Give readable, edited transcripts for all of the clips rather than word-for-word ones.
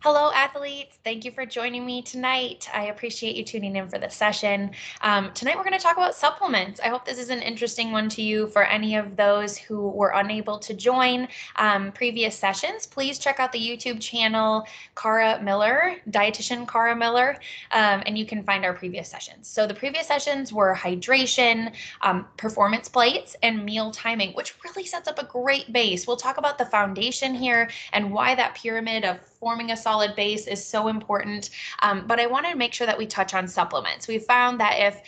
Hello, athletes. Thank you for joining me tonight. I appreciate you tuning in for the session. Tonight, we're going to talk about supplements. I hope this is an interesting one to you for any of those who were unable to join previous sessions. Please check out the YouTube channel, Cara Miller, dietitian Cara Miller, and you can find our previous sessions. So the previous sessions were hydration, performance plates, and meal timing, which really sets up a great base. We'll talk about the foundation here and why that pyramid of forming a solid base is so important. But I want to make sure that we touch on supplements. We found that if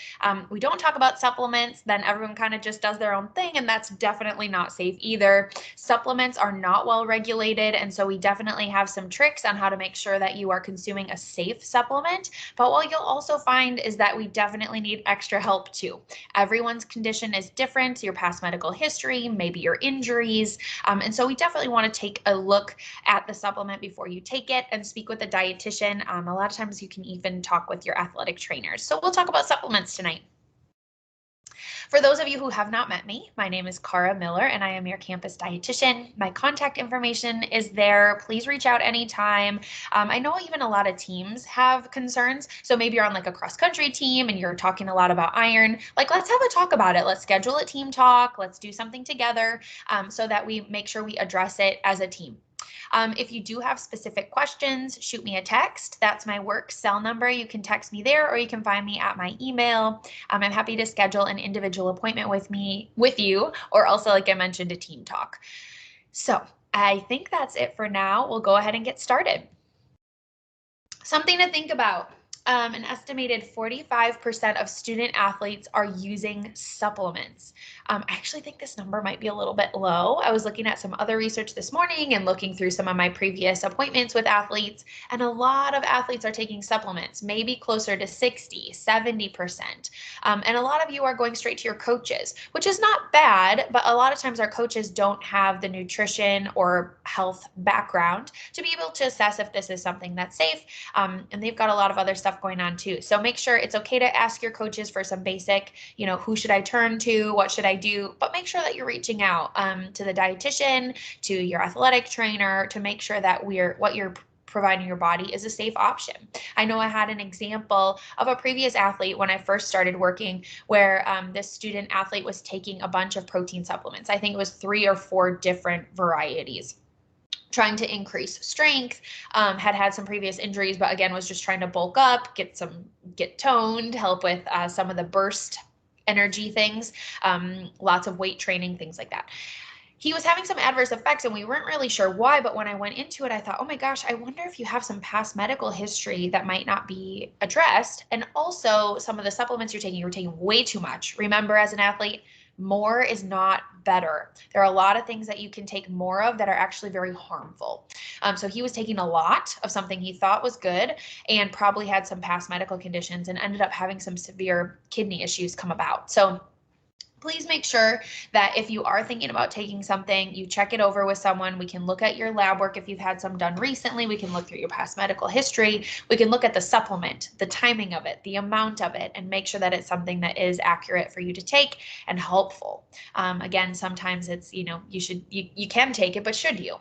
we don't talk about supplements, then everyone kind of just does their own thing, and that's definitely not safe either. Supplements are not well regulated, and so we definitely have some tricks on how to make sure that you are consuming a safe supplement. But what you'll also find is that we definitely need extra help too. Everyone's condition is different, your past medical history, maybe your injuries, and so we definitely want to take a look at the supplement before you take it and speak with a dietitian. A lot of times you can even talk with your athletic trainers. So we'll talk about supplements tonight. For those of you who have not met me, my name is Cara Miller and I am your campus dietitian. My contact information is there. Please reach out anytime. I know even a lot of teams have concerns. So maybe you're on like a cross country team and you're talking a lot about iron. Like, let's have a talk about it. Let's schedule a team talk. Let's do something together so that we make sure we address it as a team. If you do have specific questions, shoot me a text. That's my work cell number. You can text me there or you can find me at my email. I'm happy to schedule an individual appointment with you, or also, like I mentioned, a team talk. So I think that's it for now. We'll go ahead and get started. Something to think about. An estimated 45% of student athletes are using supplements. I actually think this number might be a little bit low. I was looking at some other research this morning and looking through some of my previous appointments with athletes, and a lot of athletes are taking supplements, maybe closer to 60, 70%. And a lot of you are going straight to your coaches, which is not bad, but a lot of times our coaches don't have the nutrition or health background to be able to assess if this is something that's safe. And they've got a lot of other stuff going on too. So make sure it's okay to ask your coaches for some basic, who should I turn to? What should I do? But make sure that you're reaching out to the dietitian, to your athletic trainer, to make sure that what you're providing your body is a safe option. I know I had an example of a previous athlete when I first started working where this student athlete was taking a bunch of protein supplements. I think it was 3 or 4 different varieties, trying to increase strength, had some previous injuries, but again, was just trying to bulk up, get toned, help with some of the burst energy things, lots of weight training, things like that. He was having some adverse effects and we weren't really sure why, but when I went into it, I thought, oh my gosh, I wonder if you have some past medical history that might not be addressed. And also some of the supplements you're taking way too much. Remember, as an athlete, more is not better. There are a lot of things that you can take more of that are actually very harmful. So he was taking a lot of something he thought was good and probably had some past medical conditions and ended up having some severe kidney issues come about. So please make sure that if you are thinking about taking something, you check it over with someone. We can look at your lab work if you've had some done recently. We can look through your past medical history. We can look at the supplement, the timing of it, the amount of it, and make sure that it's something that is accurate for you to take and helpful. Again, sometimes it's, you can take it, but should you?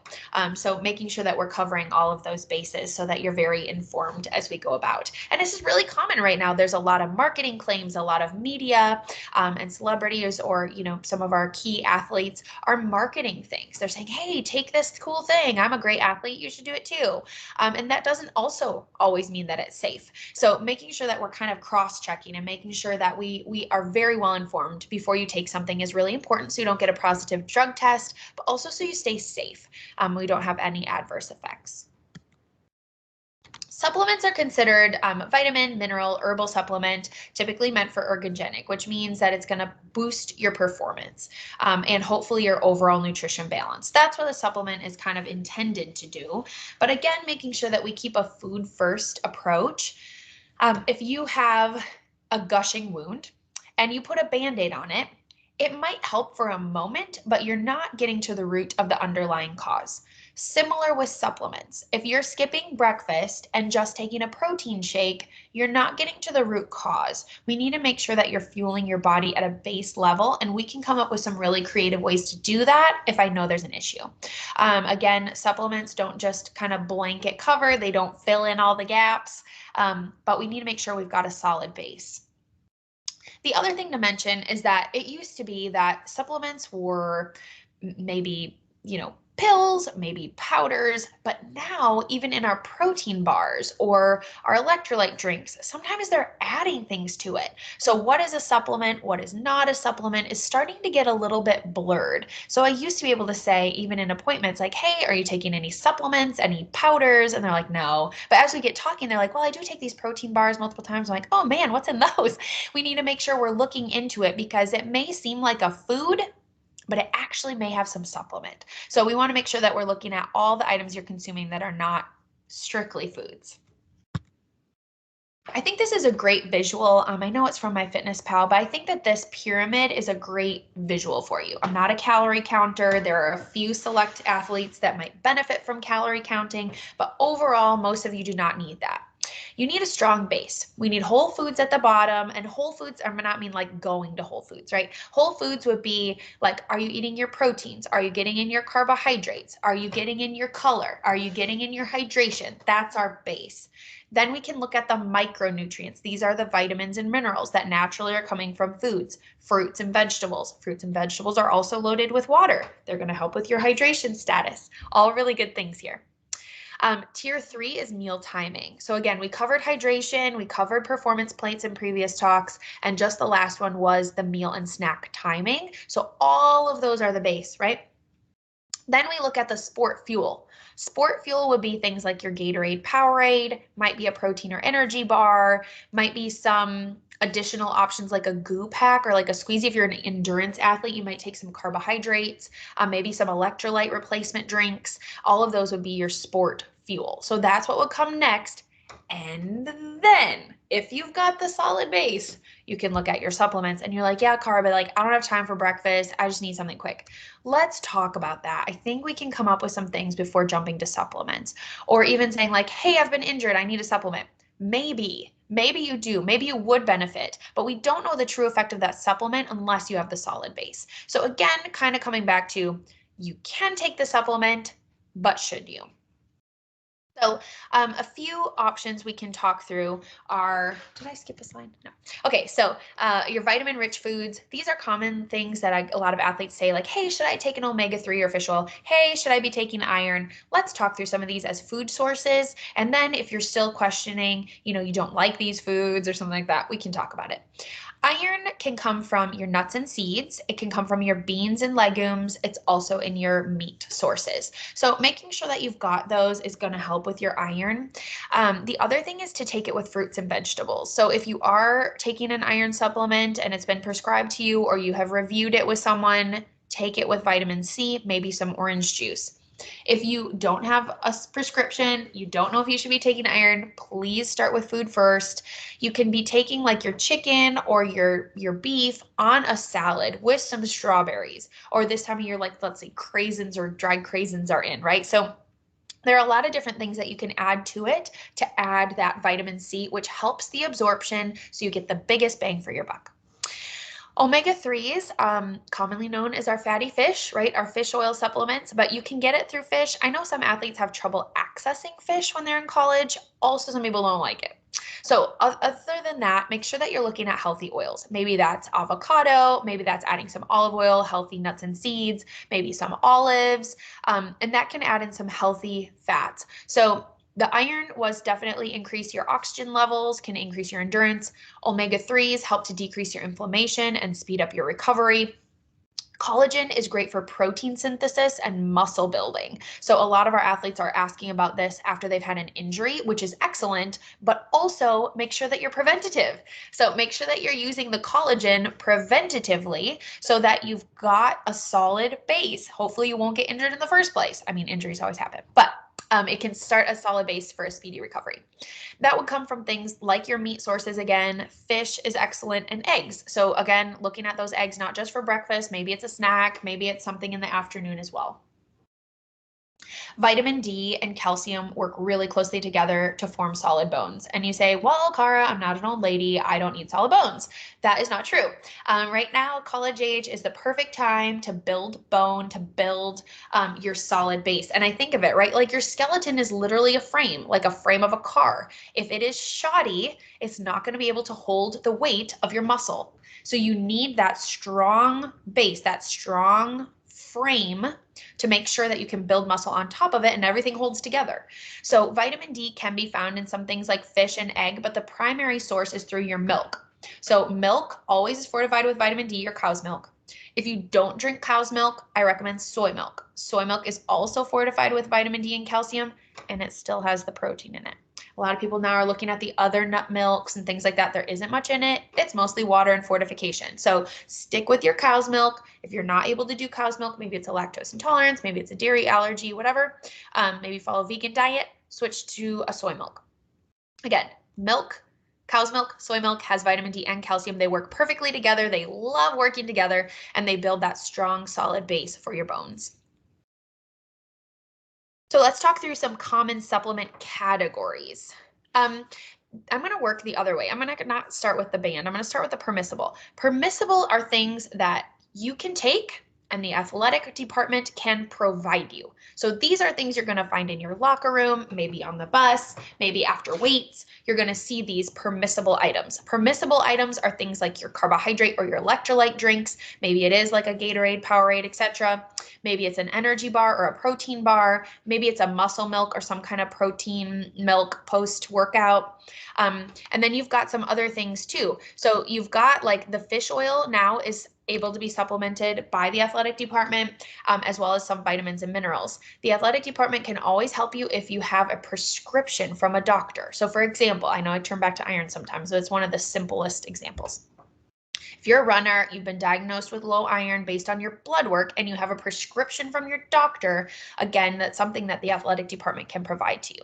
So making sure that we're covering all of those bases so that you're very informed as we go about. And this is really common right now. There's a lot of marketing claims, a lot of media and celebrities, or some of our key athletes are marketing things. They're saying, hey, take this cool thing, I'm a great athlete, you should do it too. And that doesn't also always mean that it's safe. So making sure that we're kind of cross-checking and making sure that we are very well informed before you take something is really important, so you don't get a positive drug test, but also so you stay safe. We don't have any adverse effects. Supplements are considered vitamin, mineral, herbal supplement, typically meant for ergogenic, which means that it's going to boost your performance and hopefully your overall nutrition balance. That's what a supplement is kind of intended to do. But again, making sure that we keep a food first approach. If you have a gushing wound and you put a Band-Aid on it, it might help for a moment, but you're not getting to the root of the underlying cause. Similar with supplements. If you're skipping breakfast and just taking a protein shake, you're not getting to the root cause. We need to make sure that you're fueling your body at a base level, and we can come up with some really creative ways to do that if I know there's an issue. Again, supplements don't just kind of blanket cover, they don't fill in all the gaps, but we need to make sure we've got a solid base. The other thing to mention is that it used to be that supplements were maybe, pills, maybe powders, but now even in our protein bars or our electrolyte drinks, sometimes they're adding things to it. So what is a supplement, what is not a supplement is starting to get a little bit blurred. So I used to be able to say, even in appointments, like, hey, are you taking any supplements, any powders? And they're like, no. But as we get talking, they're like, well, I do take these protein bars multiple times. I'm like, oh man, what's in those? We need to make sure we're looking into it because it may seem like a food, but it actually may have some supplement. So we want to make sure that we're looking at all the items you're consuming that are not strictly foods. I think this is a great visual. I know it's from MyFitnessPal, but I think that this pyramid is a great visual for you. I'm not a calorie counter. There are a few select athletes that might benefit from calorie counting, but overall, most of you do not need that. You need a strong base. We need whole foods at the bottom, and whole foods, I not mean like going to Whole Foods, right? Whole foods would be like, are you eating your proteins? Are you getting in your carbohydrates? Are you getting in your color? Are you getting in your hydration? That's our base. Then we can look at the micronutrients. These are the vitamins and minerals that naturally are coming from foods, fruits and vegetables. Fruits and vegetables are also loaded with water. They're going to help with your hydration status. All really good things here. Tier 3 is meal timing. So again, we covered hydration, we covered performance plates in previous talks, and just the last one was the meal and snack timing. So all of those are the base, right? Then we look at the sport fuel. Sport fuel would be things like your Gatorade Powerade, might be a protein or energy bar, might be some additional options like a goo pack or like a squeezy. If you're an endurance athlete, you might take some carbohydrates, maybe some electrolyte replacement drinks. All of those would be your sport fuel. So that's what would come next. And then if you've got the solid base, you can look at your supplements and you're like, yeah, carb, but like, I don't have time for breakfast. I just need something quick. Let's talk about that. I think we can come up with some things before jumping to supplements, or even saying like, hey, I've been injured. I need a supplement. Maybe you do, maybe you would benefit, but we don't know the true effect of that supplement unless you have the solid base. So again, kind of coming back to, you can take the supplement, but should you? So a few options we can talk through are, did I skip a slide? No. Okay, so your vitamin-rich foods, these are common things that a lot of athletes say like, hey, should I take an omega-3 or fish oil? Hey, should I be taking iron? Let's talk through some of these as food sources. And then if you're still questioning, you don't like these foods or something like that, we can talk about it. Iron can come from your nuts and seeds. It can come from your beans and legumes. It's also in your meat sources. So making sure that you've got those is going to help with your iron. The other thing is to take it with fruits and vegetables. So if you are taking an iron supplement and it's been prescribed to you, or you have reviewed it with someone, take it with vitamin C, maybe some orange juice. If you don't have a prescription, you don't know if you should be taking iron, please start with food first. You can be taking like your chicken or your beef on a salad with some strawberries, or this time of year, like let's say craisins or dried craisins are in, right? So there are a lot of different things that you can add to it to add that vitamin C, which helps the absorption so you get the biggest bang for your buck. Omega-3s, commonly known as our fatty fish, right? Our fish oil supplements, but you can get it through fish. I know some athletes have trouble accessing fish when they're in college. Also, some people don't like it. So other than that, make sure that you're looking at healthy oils. Maybe that's avocado, maybe that's adding some olive oil, healthy nuts and seeds, maybe some olives, and that can add in some healthy fats. So the iron was definitely increase your oxygen levels, can increase your endurance. Omega-3s help to decrease your inflammation and speed up your recovery. Collagen is great for protein synthesis and muscle building. So a lot of our athletes are asking about this after they've had an injury, which is excellent, but also make sure that you're preventative. So make sure that you're using the collagen preventatively so that you've got a solid base. Hopefully you won't get injured in the first place. I mean, injuries always happen, but it can start a solid base for a speedy recovery. That would come from things like your meat sources again. Fish is excellent, and eggs. So again, looking at those eggs, not just for breakfast, maybe it's a snack, maybe it's something in the afternoon as well. Vitamin D and calcium work really closely together to form solid bones. And you say, well, Cara, I'm not an old lady. I don't need solid bones. That is not true. Right now, college age is the perfect time to build bone, to build your solid base. And I think of it, right? Like your skeleton is literally a frame, like a frame of a car. If it is shoddy, it's not going to be able to hold the weight of your muscle. So you need that strong base, that strong frame to make sure that you can build muscle on top of it and everything holds together. So vitamin D can be found in some things like fish and egg, but the primary source is through your milk. So milk always is fortified with vitamin D, your cow's milk. If you don't drink cow's milk, I recommend soy milk. Soy milk is also fortified with vitamin D and calcium, and it still has the protein in it. A lot of people now are looking at the other nut milks and things like that. There isn't much in it. It's mostly water and fortification. So stick with your cow's milk. If you're not able to do cow's milk, maybe it's a lactose intolerance, maybe it's a dairy allergy, whatever. Maybe follow a vegan diet, switch to a soy milk. Again, milk, cow's milk, soy milk has vitamin D and calcium. They work perfectly together. They love working together, and they build that strong, solid base for your bones. So let's talk through some common supplement categories. I'm going to work the other way. I'm going to not start with the banned. I'm going to start with the permissible. Permissible are things that you can take and the athletic department can provide you. So these are things you're going to find in your locker room, maybe on the bus, maybe after weights. You're going to see these permissible items. Permissible items are things like your carbohydrate or your electrolyte drinks. Maybe it is like a Gatorade, Powerade, etc. Maybe it's an energy bar or a protein bar. Maybe it's a muscle milk or some kind of protein milk post-workout. And then you've got some other things too. So you've got like the fish oil now is able to be supplemented by the athletic department, as well as some vitamins and minerals. The athletic department can always help you if you have a prescription from a doctor. So for example, I know I turn back to iron sometimes, but it's one of the simplest examples. If you're a runner, you've been diagnosed with low iron based on your blood work, and you have a prescription from your doctor, again, that's something that the athletic department can provide to you.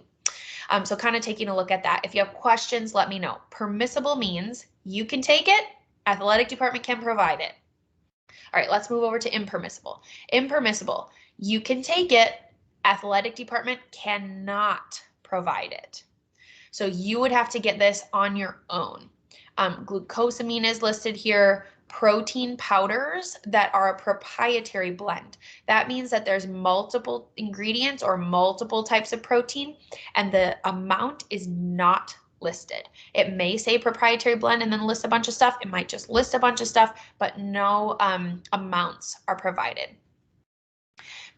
So kind of taking a look at that. If you have questions, let me know. Permissible means you can take it, athletic department can provide it. All right, let's move over to impermissible. Impermissible, you can take it, athletic department cannot provide it. So you would have to get this on your own. Glucosamine is listed here. Protein powders that are a proprietary blend. That means that there's multiple ingredients or multiple types of protein, and the amount is not listed. It may say proprietary blend and then list a bunch of stuff. It might just list a bunch of stuff, but no amounts are provided.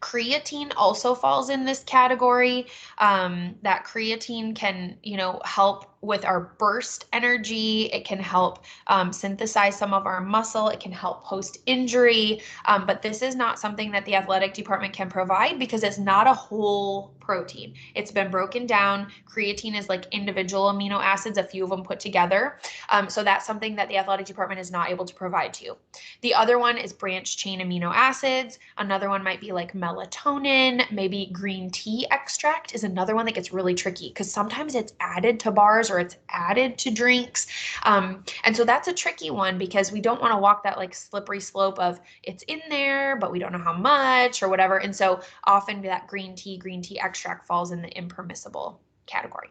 Creatine also falls in this category. That creatine can, help with our burst energy. It can help synthesize some of our muscle. It can help post-injury, but this is not something that the athletic department can provide because it's not a whole protein. It's been broken down. Creatine is like individual amino acids, a few of them put together. So that's something that the athletic department is not able to provide to you. The other one is branched chain amino acids. Another one might be like melatonin. Maybe green tea extract is another one that gets really tricky because sometimes it's added to bars or it's added to drinks. And so that's a tricky one because we don't want to walk that like slippery slope of it's in there, but we don't know how much or whatever. And so often that green tea extract falls in the impermissible category.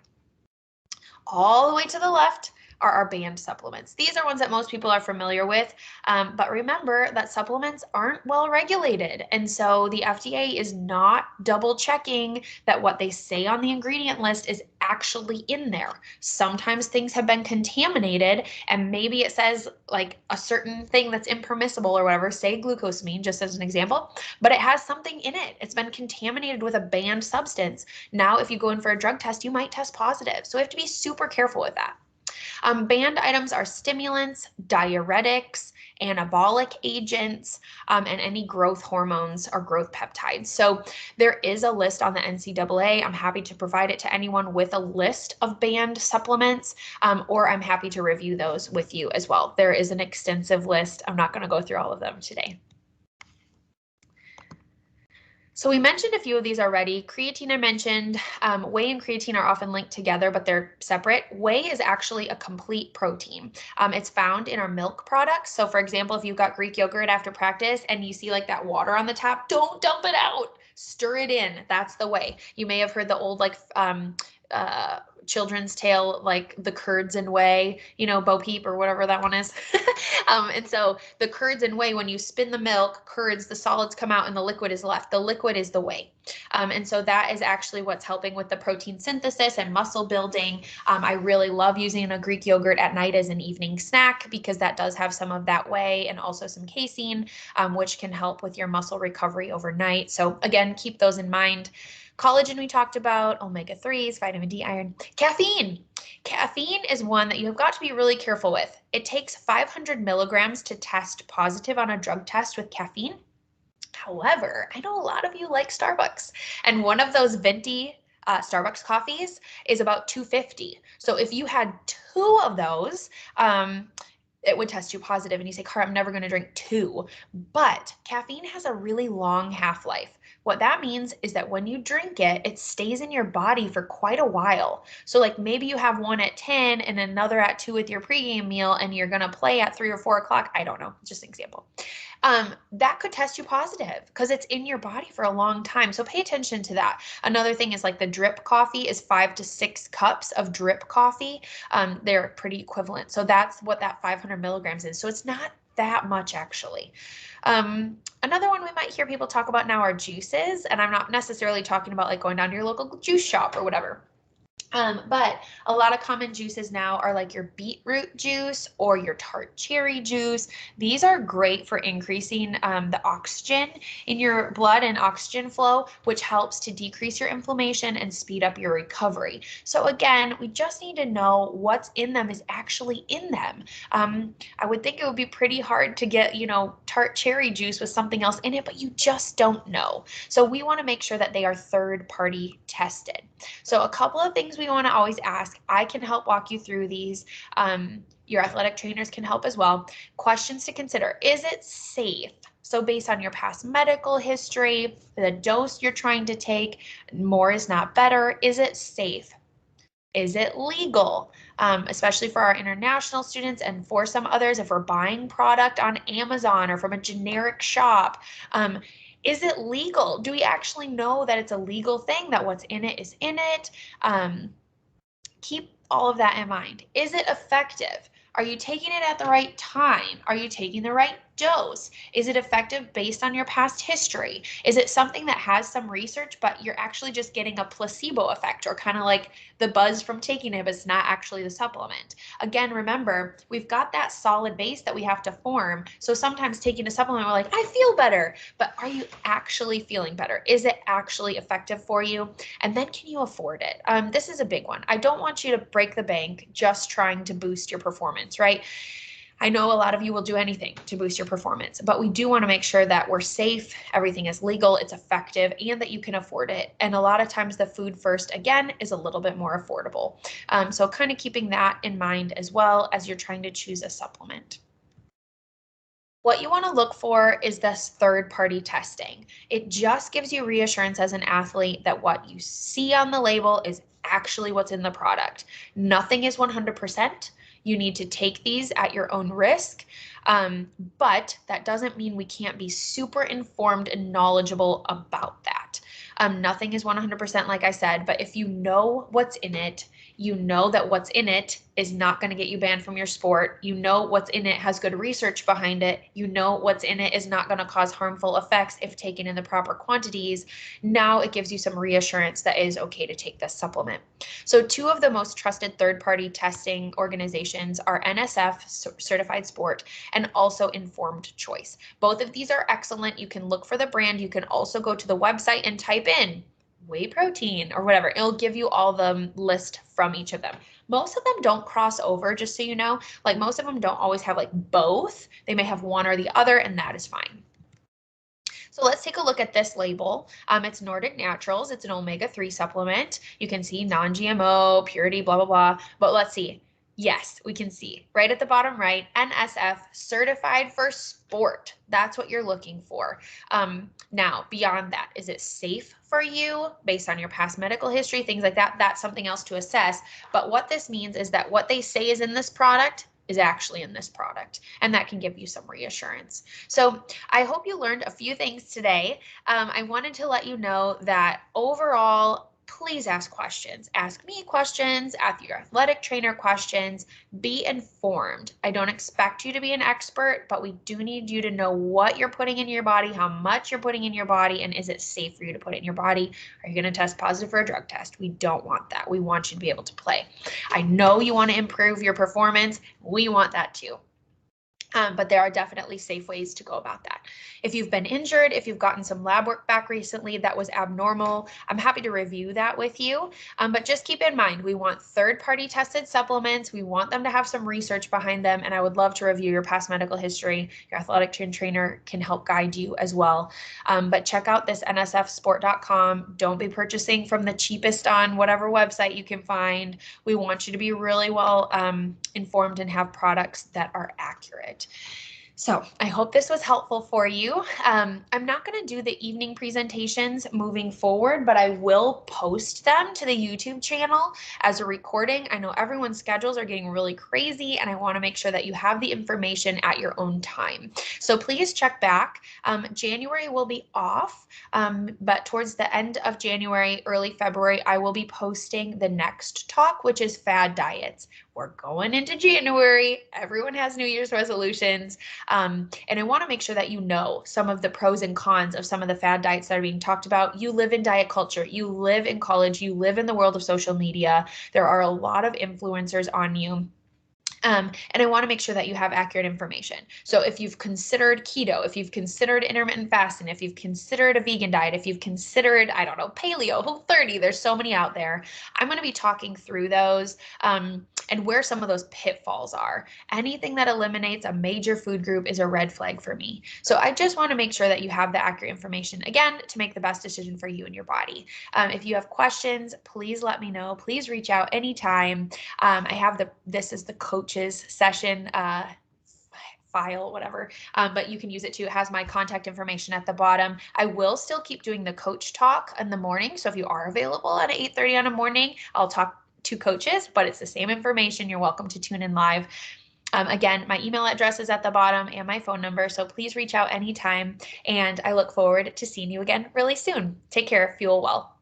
All the way to the left are our banned supplements. These are ones that most people are familiar with, but remember that supplements aren't well regulated. And so the FDA is not double checking that what they say on the ingredient list is actually in there. Sometimes things have been contaminated and maybe it says like a certain thing that's impermissible or whatever, say glucosamine, just as an example, but it has something in it. It's been contaminated with a banned substance. Now, if you go in for a drug test, you might test positive. So we have to be super careful with that. Banned items are stimulants, diuretics, anabolic agents, and any growth hormones or growth peptides. So there is a list on the NCAA. I'm happy to provide it to anyone with a list of banned supplements, or I'm happy to review those with you as well. There is an extensive list. I'm not going to go through all of them today. So we mentioned a few of these already. Creatine I mentioned. Whey and creatine are often linked together, but they're separate. Whey is actually a complete protein. It's found in our milk products. So for example, if you've got Greek yogurt after practice and you see like that water on the top, don't dump it out. Stir it in. That's the way. You may have heard the old like children's tale, like the curds and whey, you know, Bo Peep or whatever that one is. And so the curds and whey, when you spin the milk, curds, the solids come out and the liquid is left. The liquid is the whey. And so that is actually what's helping with the protein synthesis and muscle building. I really love using a Greek yogurt at night as an evening snack because that does have some of that whey and also some casein, which can help with your muscle recovery overnight. So again, keep those in mind. Collagen we talked about, omega-3s, vitamin D, iron. Caffeine. Caffeine is one that you have got to be really careful with. It takes 500 milligrams to test positive on a drug test with caffeine. However, I know a lot of you like Starbucks, and one of those venti Starbucks coffees is about $2.50. So if you had 2 of those, it would test you positive. And you say, Cara, I'm never going to drink 2. But caffeine has a really long half-life. What that means is that when you drink it, it stays in your body for quite a while. So like maybe you have one at 10 and another at 2 with your pregame meal, and you're going to play at 3 or 4 o'clock. I don't know, just an example. That could test you positive because it's in your body for a long time. So pay attention to that. Another thing is like the drip coffee is 5 to 6 cups of drip coffee. They're pretty equivalent. So that's what that 500 milligrams is. So it's not that much actually. Another one we might hear people talk about now are juices. And I'm not necessarily talking about like going down to your local juice shop or whatever. But a lot of common juices now are like your beetroot juice or your tart cherry juice. These are great for increasing the oxygen in your blood and oxygen flow, which helps to decrease your inflammation and speed up your recovery. So again, we just need to know what's in them is actually in them. I would think it would be pretty hard to get, you know, tart cherry juice with something else in it, but you just don't know. So we want to make sure that they are third-party tested. So a couple of things we want to always ask. I can help walk you through these. Your athletic trainers can help as well. Questions to consider. Is it safe? So based on your past medical history, the dose you're trying to take, more is not better. Is it safe? Is it legal? Especially for our international students and for some others, if we're buying product on Amazon or from a generic shop, is it legal? Do we actually know that it's a legal thing, that what's in it is in it? Keep all of that in mind. Is it effective? Are you taking it at the right time? Are you taking the right dose? Is it effective based on your past history? Is it something that has some research, but you're actually just getting a placebo effect, or kind of like the buzz from taking it, but it's not actually the supplement? Again, remember, we've got that solid base that we have to form. So sometimes taking a supplement, we're like, I feel better, but are you actually feeling better? Is it actually effective for you? And then can you afford it? This is a big one. I don't want you to break the bank just trying to boost your performance, right? I know a lot of you will do anything to boost your performance, but we do want to make sure that we're safe, everything is legal, it's effective, and that you can afford it. And a lot of times the food first, again, is a little bit more affordable. So kind of keeping that in mind as well as you're trying to choose a supplement. What you want to look for is this third-party testing. It just gives you reassurance as an athlete that what you see on the label is actually what's in the product. Nothing is 100%. You need to take these at your own risk, but that doesn't mean we can't be super informed and knowledgeable about that. Nothing is 100%, like I said, but if you know what's in it, you know that what's in it is not going to get you banned from your sport. You know what's in it has good research behind it. You know what's in it is not going to cause harmful effects if taken in the proper quantities. Now it gives you some reassurance that it is okay to take this supplement. So 2 of the most trusted third-party testing organizations are NSF, Certified Sport, and also Informed Choice. Both of these are excellent. You can look for the brand. You can also go to the website and type in whey protein or whatever. It'll give you all the list from each of them. Most of them don't cross over, just so you know. Like most of them don't always have like both. They may have one or the other, and that is fine. So let's take a look at this label. It's Nordic Naturals. It's an omega-3 supplement. You can see non-GMO, purity, blah, blah, blah. But let's see. Yes, we can see right at the bottom right, NSF, certified for sport. That's what you're looking for. Now, beyond that, is it safe for you based on your past medical history, things like that? That's something else to assess. But what this means is that what they say is in this product is actually in this product, and that can give you some reassurance. So I hope you learned a few things today. I wanted to let you know that overall, please ask questions. Ask me questions, ask your athletic trainer questions, be informed. I don't expect you to be an expert, but we do need you to know what you're putting in your body, how much you're putting in your body, and is it safe for you to put it in your body? Are you going to test positive for a drug test? We don't want that. We want you to be able to play. I know you want to improve your performance. We want that too. But there are definitely safe ways to go about that. If you've been injured, if you've gotten some lab work back recently that was abnormal, I'm happy to review that with you. But just keep in mind, we want third-party tested supplements. We want them to have some research behind them, and I would love to review your past medical history. Your athletic trainer can help guide you as well. But check out this nsfsport.com. Don't be purchasing from the cheapest on whatever website you can find. We want you to be really well informed and have products that are accurate. So I hope this was helpful for you. I'm not going to do the evening presentations moving forward, but I will post them to the YouTube channel as a recording. I know everyone's schedules are getting really crazy, and I want to make sure that you have the information at your own time. So please check back. January will be off, but towards the end of January, early February, I will be posting the next talk, which is fad diets. We're going into January. Everyone has New Year's resolutions. And I want to make sure that you know some of the pros and cons of some of the fad diets that are being talked about. You live in diet culture. You live in college. You live in the world of social media. There are a lot of influencers on you. And I want to make sure that you have accurate information. So if you've considered keto, if you've considered intermittent fasting, if you've considered a vegan diet, if you've considered, I don't know, paleo, Whole30, there's so many out there. I'm going to be talking through those and where some of those pitfalls are. Anything that eliminates a major food group is a red flag for me. So I just want to make sure that you have the accurate information, again, to make the best decision for you and your body. If you have questions, please let me know. Please reach out anytime. I have this is the coach's session file, whatever, but you can use it too. It has my contact information at the bottom. I will still keep doing the coach talk in the morning. So if you are available at 8:30 in the morning, I'll talk to coaches, but it's the same information. You're welcome to tune in live. Again, my email address is at the bottom and my phone number, so please reach out anytime, and I look forward to seeing you again really soon. Take care. Fuel well.